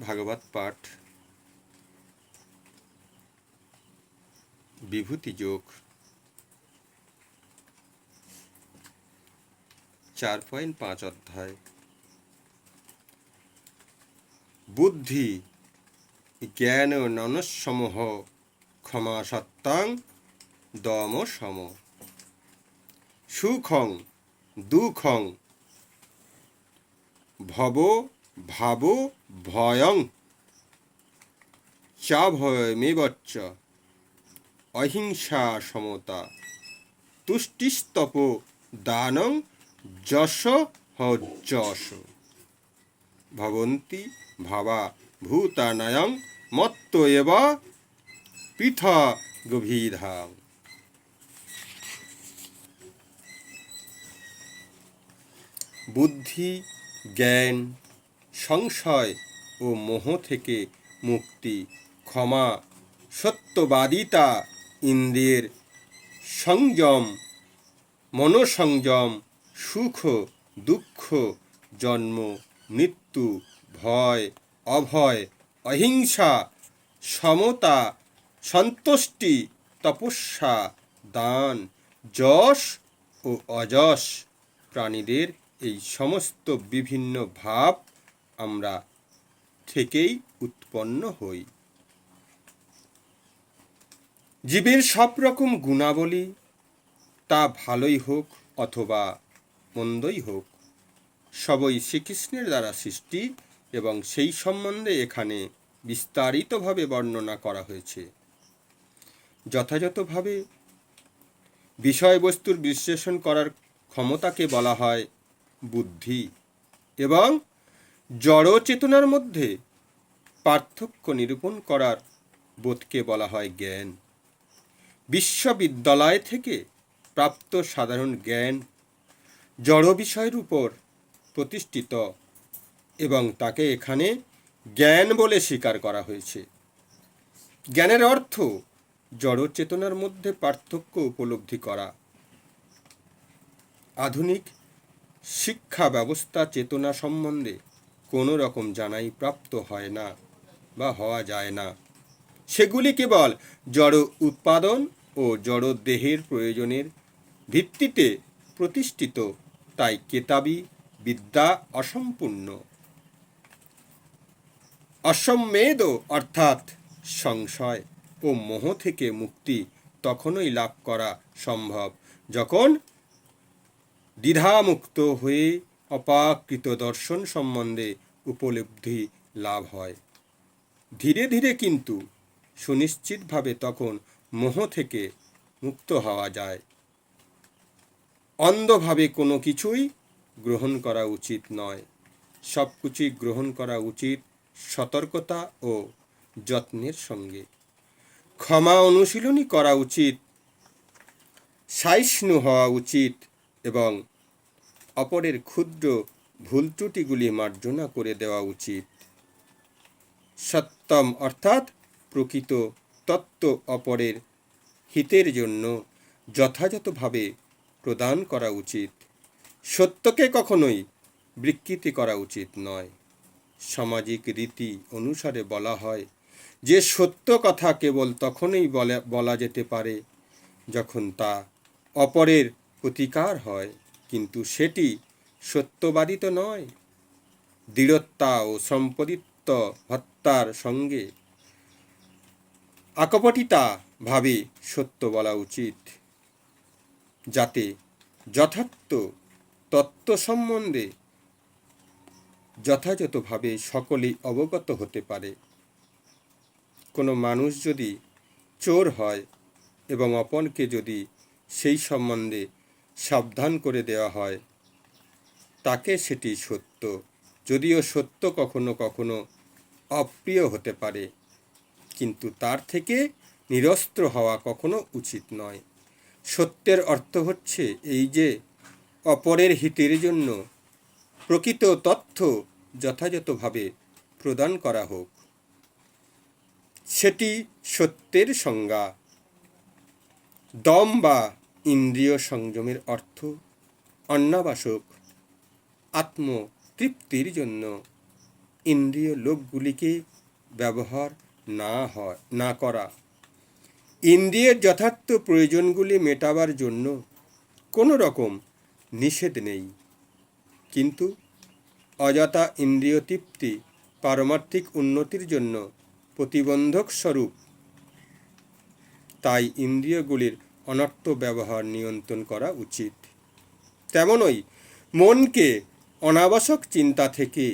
ভাগবত পাঠ বিভূতি যোগ 4.5 অধ্যায়। বুদ্ধি জ্ঞান ননসমহ ক্ষমা সত্যাং দম সম সুখং দুঃখং ভব ভাব ভয়ং চা ভয়মেবচ্চ অহিংসা সমতা তুষ্টিস্তপ দানং যশ যশ ভবন্তি ভাবা ভূতানায়ং মত্ত এব পৃথা গভীরাং। বুদ্ধি জ্ঞান সংশয় ও মোহ থেকে মুক্তি, ক্ষমা সত্যবাদিতা, ইন্দ্রিয়ের সংযম মনোসংযম, সুখ দুঃখ, জন্ম মৃত্যু, ভয় অভয়, অহিংসা, সমতা, সন্তুষ্টি, তপস্যা, দান, যশ ও অযশ প্রাণীদের এই সমস্ত বিভিন্ন ভাব আমরা থেকেই উৎপন্ন হই। জীবের সব রকম গুণাবলী, তা ভালোই হোক অথবা মন্দই হোক, সবই শ্রীকৃষ্ণের দ্বারা সৃষ্টি এবং সেই সম্বন্ধে এখানে বিস্তারিতভাবে বর্ণনা করা হয়েছে। যথাযথভাবে বিষয়বস্তুর বিশ্লেষণ করার ক্ষমতাকে বলা হয় বুদ্ধি এবং জড় চেতনার মধ্যে পার্থক্য নিরূপণ করার বোধকে বলা হয় জ্ঞান। বিশ্ববিদ্যালয় থেকে প্রাপ্ত সাধারণ জ্ঞান জড় বিষয়ের উপর প্রতিষ্ঠিত এবং তাকে এখানে জ্ঞান বলে স্বীকার করা হয়েছে। জ্ঞানের অর্থ জড় চেতনার মধ্যে পার্থক্য উপলব্ধি করা। আধুনিক শিক্ষা ব্যবস্থা চেতনা সম্বন্ধে কোনো রকম জানাই প্রাপ্ত হয় না বা হওয়া যায় না। সেগুলি কেবল জড় উৎপাদন ও জড় দেহের প্রয়োজনের ভিত্তিতে প্রতিষ্ঠিত, তাই কেতাবি বিদ্যা অসম্পূর্ণ। অসম্মেদ অর্থাৎ সংশয় ও মোহ থেকে মুক্তি তখনই লাভ করা সম্ভব যখন দ্বিধামুক্ত হয়ে অপাকৃত দর্শন সম্বন্ধে উপলব্ধি লাভ হয়। ধীরে ধীরে কিন্তু সুনিশ্চিতভাবে তখন মোহ থেকে মুক্ত হওয়া যায়। অন্ধভাবে কোনো কিছুই গ্রহণ করা উচিত নয়। সব কিছুই গ্রহণ করা উচিত সতর্কতা ও যত্নের সঙ্গে। ক্ষমা অনুশীলনী করা উচিত, সহিষ্ণু হওয়া উচিত এবং অপরের ক্ষুদ্র ভুল ত্রুটিগুলি মার্জনা করে দেওয়া উচিত। সত্যম অর্থাৎ প্রকৃত তত্ত্ব অপরের হিতের জন্য যথাযথভাবে প্রদান করা উচিত। সত্যকে কখনোই বিকৃতি করা উচিত নয়। সামাজিক রীতি অনুসারে বলা হয় যে সত্য কথা কেবল তখনই বলা যেতে পারে যখন তা অপরের প্রতিকার হয়, কিন্তু সেটি সত্যবাদিত নয়। দৃঢ়তা ও সম্পদিত হত্যার সঙ্গে আকপটিতা ভাবে সত্য বলা উচিত, যাতে যথার্থ তত্ত্ব সম্বন্ধে যথাযথভাবে সকলেই অবগত হতে পারে। কোনো মানুষ যদি চোর হয় এবং অপরকে যদি সেই সম্বন্ধে সাবধান করে দেওয়া হয়, তাকে সেটি সত্য, যদিও সত্য কখনো কখনো অপ্রিয় হতে পারে, কিন্তু তার থেকে নিরস্ত্র হওয়া কখনো উচিত নয়। সত্যের অর্থ হচ্ছে এই যে অপরের হিতের জন্য প্রকৃত তথ্য যথাযথভাবে প্রদান করা হোক, সেটি সত্যের সংজ্ঞা। দম বা ইন্দ্রিয় সংযমের অর্থ অন্নাবাসক আত্মতৃপ্তির জন্য ইন্দ্রিয় লোকগুলিকে ব্যবহার না করা, ইন্দ্রিয়ের যথার্থ প্রয়োজনগুলি মেটাবার জন্য কোনো রকম নিষেধ নেই, কিন্তু অযথা ইন্দ্রিয় তৃপ্তি পারমার্থিক উন্নতির জন্য প্রতিবন্ধক স্বরূপ। তাই ইন্দ্রিয়গুলির অনর্থ ব্যবহার নিয়ন্ত্রণ করা উচিত। তেমনই মনকে অনাবশ্যক চিন্তা থেকে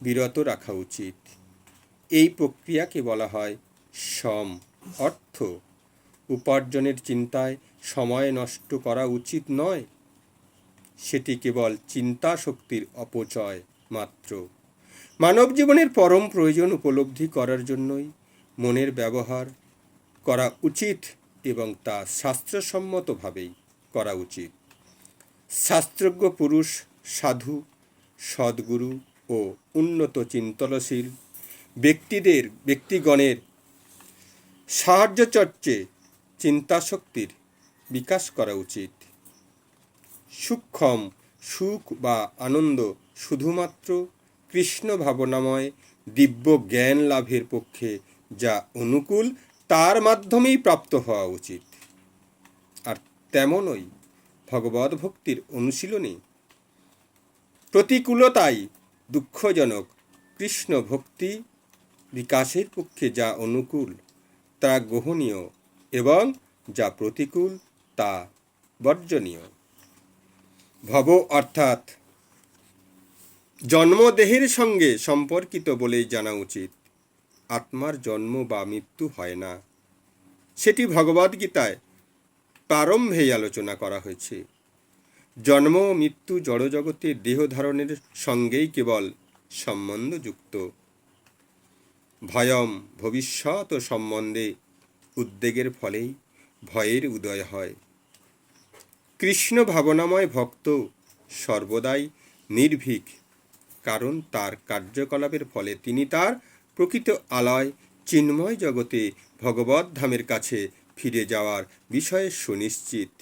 বিরত রাখা উচিত। এই প্রক্রিয়াকে বলা হয় সম। অর্থ উপার্জনের চিন্তায় সময় নষ্ট করা উচিত নয়, সেটি কেবল চিন্তা শক্তির অপচয় মাত্র। মানব জীবনের পরম প্রয়োজন উপলব্ধি করার জন্যই মনের ব্যবহার করা উচিত এবং তা শাস্ত্রসম্মতভাবেই করা উচিত। শাস্ত্রজ্ঞ পুরুষ, সাধু, সদ্গুরু ও উন্নত চিন্তনশীল ব্যক্তিগণের সাহায্যচর্চে চিন্তাশক্তির বিকাশ করা উচিত। সূক্ষ্ম সুখ বা আনন্দ শুধুমাত্র কৃষ্ণ ভাবনাময় দিব্য জ্ঞান লাভের পক্ষে যা অনুকূল তার মাধ্যমেই প্রাপ্ত হওয়া উচিত। আর তেমনই ভগবদ ভক্তির অনুশীলনে প্রতিকূলতাই দুঃখজনক। কৃষ্ণ ভক্তি বিকাশের পক্ষে যা অনুকূল তা গ্রহণীয় এবং যা প্রতিকূল তা বর্জনীয়। ভব অর্থাৎ জন্মদেহের সঙ্গে সম্পর্কিত বলেই জানা উচিত। আত্মার জন্ম বা মৃত্যু হয় না, সেটি ভগবদ্গীতায় প্রারম্ভেই আলোচনা করা হয়েছে। জন্ম ও মৃত্যু জড়জগতের দেহ ধারণের সঙ্গেই কেবল সম্বন্ধযুক্ত। ভয়ম ভবিষ্যৎ সম্বন্ধে উদ্বেগের ফলেই ভয়ের উদয় হয়। কৃষ্ণ ভাবনাময় ভক্ত সর্বদাই নির্ভীক, কারণ তার কার্যকলাপের ফলে তিনি তার প্রকৃত আলয় চিন্ময় জগতে ভগবত ধামের কাছে ফিরে যাওয়ার বিষয়ে সুনিশ্চিত।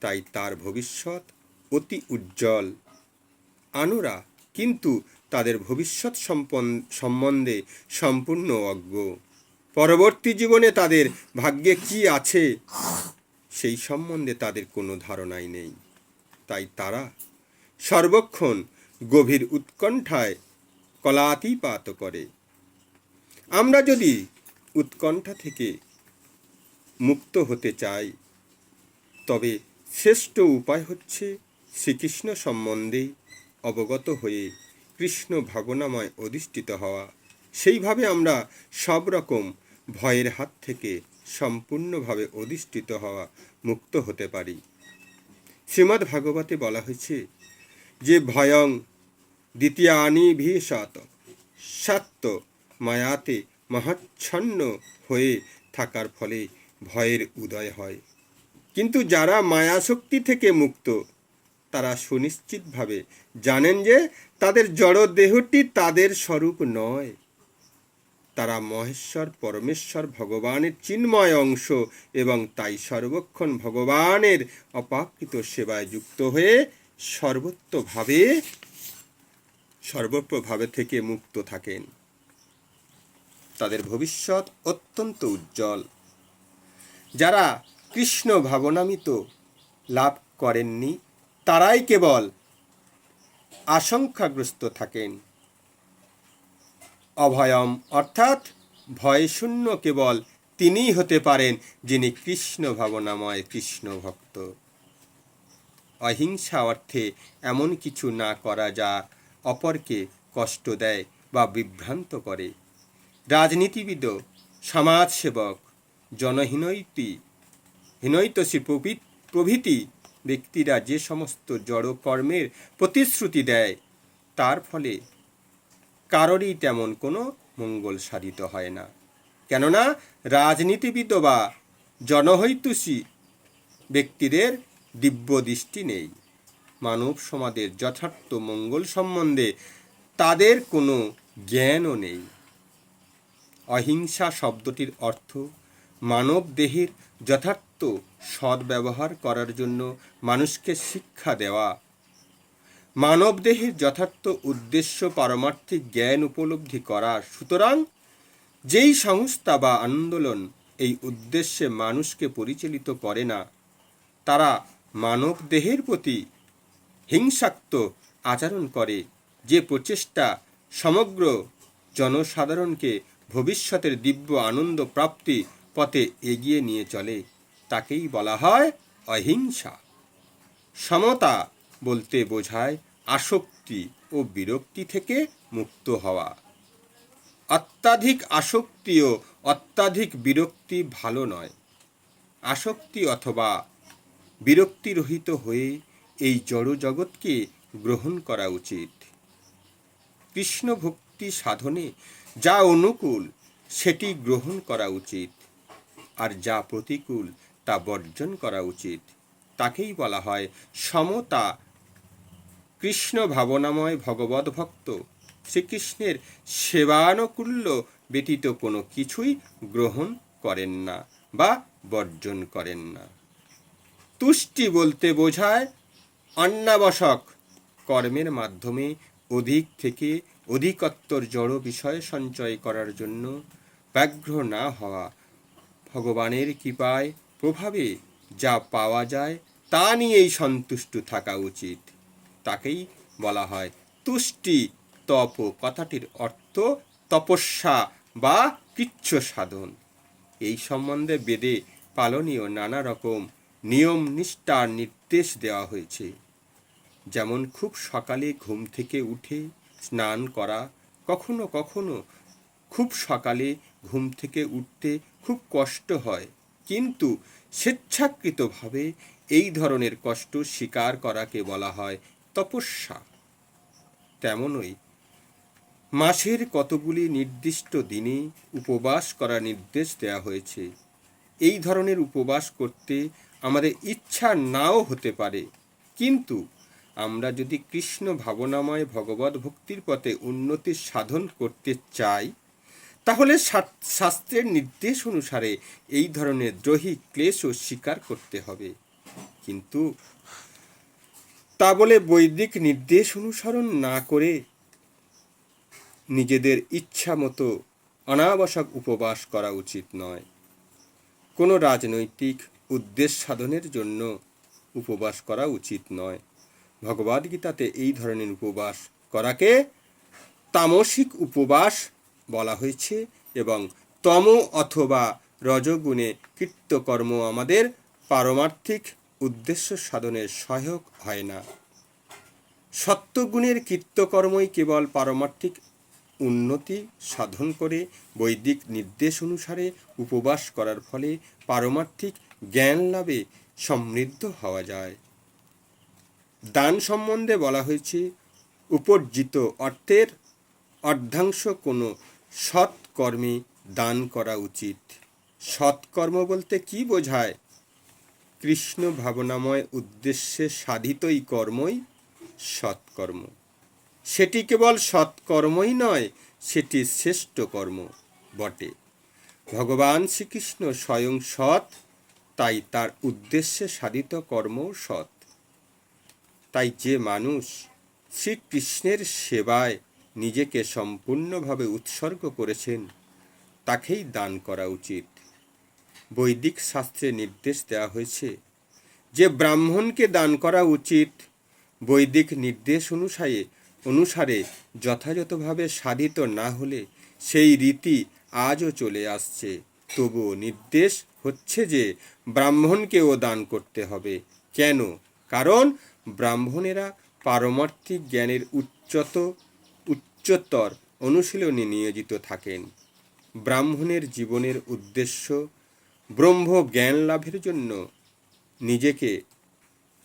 তাই তার ভবিষ্যৎ অতি উজ্জ্বল। আনুরা কিন্তু তাদের ভবিষ্যৎ সম্বন্ধে সম্পূর্ণ অজ্ঞ। পরবর্তী জীবনে তাদের ভাগ্যে কি আছে সেই সম্বন্ধে তাদের কোনো ধারণাই নেই। তাই তারা সর্বক্ষণ গভীর উৎকণ্ঠায় কলাতিপাত করে। আমরা যদি উৎকণ্ঠা থেকে মুক্ত হতে চাই, তবে শ্রেষ্ঠ উপায় হচ্ছে শ্রীকৃষ্ণ সম্বন্ধে অবগত হয়ে কৃষ্ণ ভাবনাময় অধিষ্ঠিত হওয়া। সেইভাবে আমরা সব রকম ভয়ের হাত থেকে সম্পূর্ণভাবে অধিষ্ঠিত হওয়া মুক্ত হতে পারি। শ্রীমদ্ ভাগবতে বলা হয়েছে যে ভয়ং দ্বিতীয়ানি ভিষাত সত্য মায়াতে মহাচ্ছন্ন হয়ে থাকার ফলে ভয়ের উদয় হয়। কিন্তু যারা মায়াশক্তি থেকে মুক্ত তারা সুনিশ্চিতভাবে জানেন যে তাদের জড় দেহটি তাদের স্বরূপ নয়। তারা মহেশ্বর পরমেশ্বর ভগবানের চিন্ময় অংশ এবং তাই সর্বক্ষণ ভগবানের অপাকৃত সেবায় যুক্ত হয়ে সর্বত্রভাবে থেকে মুক্ত থাকেন। তাদের ভবিষ্যৎ অত্যন্ত উজ্জ্বল। যারা কৃষ্ণ ভাবনামৃত লাভ করেননি তারাই কেবল আশঙ্কাগ্রস্ত থাকেন। অভয়ম অর্থাৎ ভয়শূন্য কেবল তিনিই হতে পারেন যিনি কৃষ্ণ ভাবনাময় কৃষ্ণ ভক্ত। অহিংসা অর্থে এমন কিছু না করা যা অপরকে কষ্ট দেয় বা বিভ্রান্ত করে। রাজনীতিবিদ, সমাজসেবক, হিনৈতসী প্রভৃতি ব্যক্তিরা যে সমস্ত জড় কর্মের প্রতিশ্রুতি দেয় তার ফলে কারোরই তেমন কোনো মঙ্গল সাধিত হয় না। কেননা রাজনীতিবিদ বা জনহিতৈষী ব্যক্তিদের দিব্য দৃষ্টি নেই। মানব সমাজের যথার্থ মঙ্গল সম্বন্ধে তাদের কোনো জ্ঞানও নেই। অহিংসা শব্দটির অর্থ মানব দেহের যথার্থ সদ্ব্যবহার করার জন্য মানুষকে শিক্ষা দেওয়া। মানবদেহের যথার্থ উদ্দেশ্য পারমার্থিক জ্ঞান উপলব্ধি করা। সুতরাং যেই সংস্থা বা আন্দোলন এই উদ্দেশ্যে মানুষকে পরিচালিত করে না, তারা মানব দেহের প্রতি হিংসাত্মক আচরণ করে। যে প্রচেষ্টা সমগ্র জনসাধারণকে ভবিষ্যতের দিব্য আনন্দ প্রাপ্তি পথে এগিয়ে নিয়ে চলে, তাকেই বলা হয় অহিংসা। সমতা বলতে বোঝায় আসক্তি ও বিরক্তি থেকে মুক্ত হওয়া। অত্যাধিক আসক্তি ও অত্যাধিক বিরক্তি ভালো নয়। আসক্তি অথবা বিরক্তিরহিত হয়ে এই জড় জগৎকে গ্রহণ করা উচিত। কৃষ্ণ ভক্তি সাধনে যা অনুকূল সেটি গ্রহণ করা উচিত, আর যা প্রতিকূল তা বর্জন করা উচিত। তাকেই বলা হয় সমতা। কৃষ্ণ ভাবনাময় ভগবত ভক্ত শ্রীকৃষ্ণের সেবানুকূল্য ব্যতীত কোনো কিছুই গ্রহণ করেন না বা বর্জন করেন না। তুষ্টি বলতে বোঝায় অন্যাবশ্যক কর্মের মাধ্যমে অধিক থেকে অধিকতর জড় বিষয় সঞ্চয় করার জন্য ব্যগ্র না হওয়া। ভগবানের কৃপায় প্রভাবে যা পাওয়া যায় তা নিয়েই সন্তুষ্ট থাকা উচিত। তাকেই বলা হয় তুষ্টি। তপ কথাটির অর্থ তপস্যা বা কৃচ্ছ সাধন। এই সম্বন্ধে বেদে পালনীয় নানা রকম নিয়ম নিষ্ঠার নির্দেশ দেওয়া হয়েছে। যেমন খুব সকালে ঘুম থেকে উঠে স্নান করা। কখনো কখনো খুব সকালে ঘুম থেকে উঠতে খুব কষ্ট হয়, কিন্তু স্বেচ্ছাকৃতভাবে এই ধরনের কষ্ট স্বীকার করাকে বলা হয় তপস্যা। তেমনই মাসের কতগুলি নির্দিষ্ট দিনে উপবাস করার নির্দেশ দেওয়া হয়েছে। এই ধরনের উপবাস করতে আমাদের ইচ্ছা নাও হতে পারে, কিন্তু আমরা যদি কৃষ্ণ ভাবনাময় ভগবত ভক্তির পথে উন্নতির সাধন করতে চাই, তাহলে শাস্ত্রের নির্দেশ অনুসারে এই ধরনের দ্রোহী ক্লেশও স্বীকার করতে হবে। কিন্তু তা বলে বৈদিক নির্দেশ অনুসরণ না করে নিজেদের ইচ্ছা মতো অনাবশ্যক উপবাস করা উচিত নয়। কোনো রাজনৈতিক উদ্দেশ্য সাধনের জন্য উপবাস করা উচিত নয়। ভগবদ্গীতাতে এই ধরনের উপবাস করাকে তামসিক উপবাস বলা হয়েছে, এবং তম অথবা রজগুণে কৃত্যকর্ম আমাদের পারমার্থিক উদ্দেশ্য সাধনের সহায়ক হয় না। সত্যগুণের কৃত্যকর্মই কেবল পারমার্থিক উন্নতি সাধন করে। বৈদিক নির্দেশ অনুসারে উপবাস করার ফলে পারমার্থিক জ্ঞান লাভে সমৃদ্ধ হওয়া যায়। দান সম্বন্ধে বলা হয়েছে উপার্জিত অর্থের অর্ধাংশ কোনো সৎকর্মে দান করা উচিত। সৎকর্ম বলতে কি বোঝায়? কৃষ্ণ ভাবনাময় উদ্দেশ্যে সাধিতই কর্মই সৎকর্ম। সেটি কেবল সৎকর্মই নয়, সেটি শ্রেষ্ঠ কর্ম বটে। ভগবান শ্রীকৃষ্ণ স্বয়ং সৎ, তাই তার উদ্দেশ্যে সাধিত কর্মও সৎ। তাই যে মানুষ শ্রীকৃষ্ণের সেবায় নিজেকে সম্পূর্ণভাবে উৎসর্গ করেছেন, তাকেই দান করা উচিত। বৈদিক শাস্ত্রে নির্দেশ দেওয়া হয়েছে যে ব্রাহ্মণকে দান করা উচিত। বৈদিক নির্দেশ অনুসারে যথাযথভাবে সাধিত না হলে সেই রীতি আজও চলে আসছে। তবুও নির্দেশ হচ্ছে যে ব্রাহ্মণকেও দান করতে হবে। কেন? কারণ ব্রাহ্মণেরা পারমার্থিক জ্ঞানের উচ্চতর অনুশীলনে নিয়োজিত থাকেন। ব্রাহ্মণের জীবনের উদ্দেশ্য ব্রহ্ম জ্ঞান লাভের জন্য নিজেকে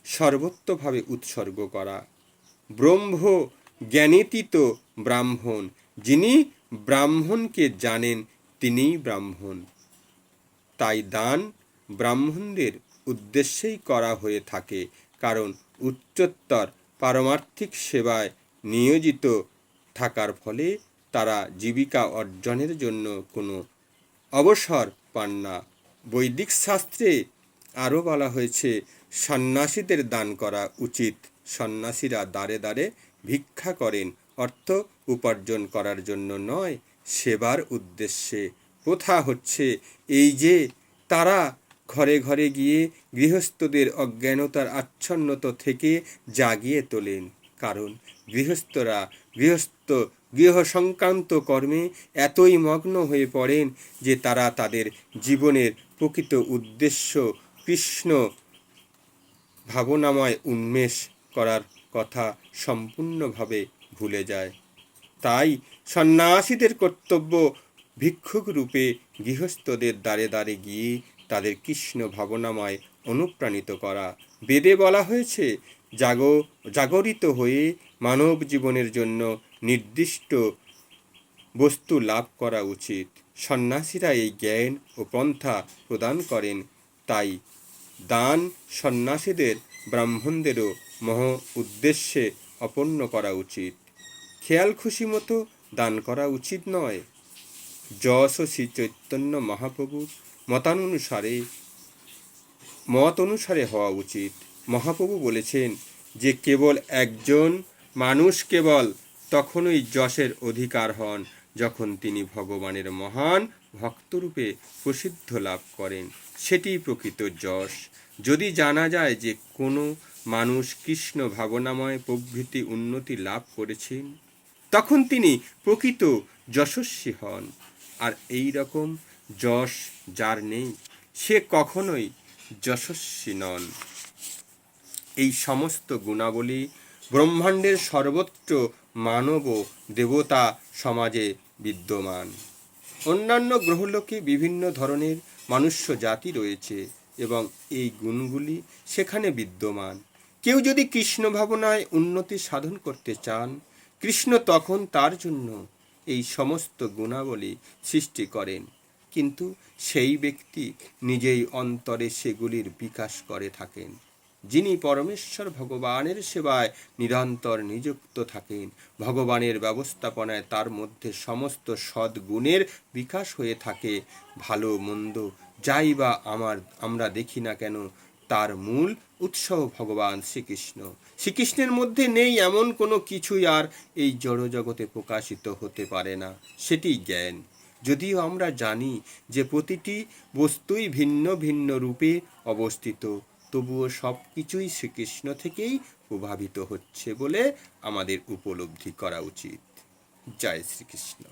সর্বতোভাবে উৎসর্গ করা। ব্রহ্ম জ্ঞানীতীত ব্রাহ্মণ, যিনি ব্রাহ্মণকে জানেন, তিনিই ব্রাহ্মণ। তাই দান ব্রাহ্মণদের উদ্দেশ্যেই করা হয়ে থাকে, কারণ উচ্চতর পারমার্থিক সেবায় নিয়োজিত থাকার ফলে তারা জীবিকা অর্জনের জন্য কোনো অবসর পান না। বৈদিক শাস্ত্রে আরও বলা হয়েছে সন্ন্যাসীদের দান করা উচিত। সন্ন্যাসীরা দ্বারে দ্বারে ভিক্ষা করেন অর্থ উপার্জন করার জন্য নয়, সেবার উদ্দেশ্যে। প্রথা হচ্ছে এই যে তারা ঘরে ঘরে গিয়ে গৃহস্থদের অজ্ঞানতার আচ্ছন্নতা থেকে জাগিয়ে তোলেন। কারণ গৃহস্থরা গৃহ সংক্রান্ত কর্মে এতই মগ্ন হয়ে পড়েন যে তারা তাদের জীবনের প্রকৃত উদ্দেশ্য কৃষ্ণ ভাবনাময় উন্মেষ করার কথা সম্পূর্ণভাবে ভুলে যায়। তাই সন্ন্যাসীদের কর্তব্য ভিক্ষুক রূপে গৃহস্থদের দ্বারে দ্বারে গিয়ে তাদের কৃষ্ণ ভাবনাময় অনুপ্রাণিত করা। বেদে বলা হয়েছে জাগরিত হয়ে মানব জীবনের জন্য নির্দিষ্ট বস্তু লাভ করা উচিত। সন্ন্যাসীরা এই জ্ঞান ও পন্থা প্রদান করেন। তাই দান সন্ন্যাসীদের ব্রাহ্মণদেরও মহ উদ্দেশ্যে অপন্ন করা উচিত। খেয়াল খুশি মতো দান করা উচিত নয়। যশ শ্রী চৈতন্য মহাপ্রভুর মত অনুসারে হওয়া উচিত। মহাপ্রভু বলেছেন যে কেবল একজন মানুষ কেবল তখনই যশের অধিকার হন যখন তিনি ভগবানের মহান ভক্তরূপে প্রসিদ্ধ লাভ করেন। সেটি প্রকৃত যশ। যদি জানা যায় যে কোনো মানুষ কৃষ্ণ ভাবনাময় প্রভৃতি উন্নতি লাভ করেছেন, তখন তিনি প্রকৃত যশস্বী হন। আর এই রকম যশ যার নেই, সে কখনোই যশস্বী নন। এই সমস্ত গুণাবলী ব্রহ্মাণ্ডের সর্বত্র মানব ও দেবতা সমাজে বিদ্যমান। অন্যান্য গ্রহলোকে বিভিন্ন ধরনের মনুষ্য জাতি রয়েছে এবং এই গুণগুলি সেখানে বিদ্যমান। কেউ যদি কৃষ্ণ ভাবনায় উন্নতি সাধন করতে চান, কৃষ্ণ তখন তার জন্য এই সমস্ত গুণাবলী সৃষ্টি করেন, কিন্তু সেই ব্যক্তি নিজেই অন্তরে সেগুলির বিকাশ করে থাকেন। যিনি পরমেশ্বর ভগবানের সেবায় নিরন্তর নিযুক্ত থাকেন, ভগবানের ব্যবস্থাপনায় তার মধ্যে সমস্ত সদ্গুণের বিকাশ হয়ে থাকে। ভালো মন্দ যাই বা আমরা দেখি না কেন, তার মূল উৎস ভগবান শ্রীকৃষ্ণ। শ্রীকৃষ্ণের মধ্যে নেই এমন কোনো কিছুই আর এই জড়জগতে প্রকাশিত হতে পারে না, সেটি জ্ঞান। যদিও আমরা জানি যে প্রতিটি বস্তুই ভিন্ন ভিন্ন রূপে অবস্থিত, তবুও সব কিছুই শ্রীকৃষ্ণ থেকেই প্রভাবিত হচ্ছে বলে আমাদের উপলব্ধি করা উচিত। জয় শ্রীকৃষ্ণ।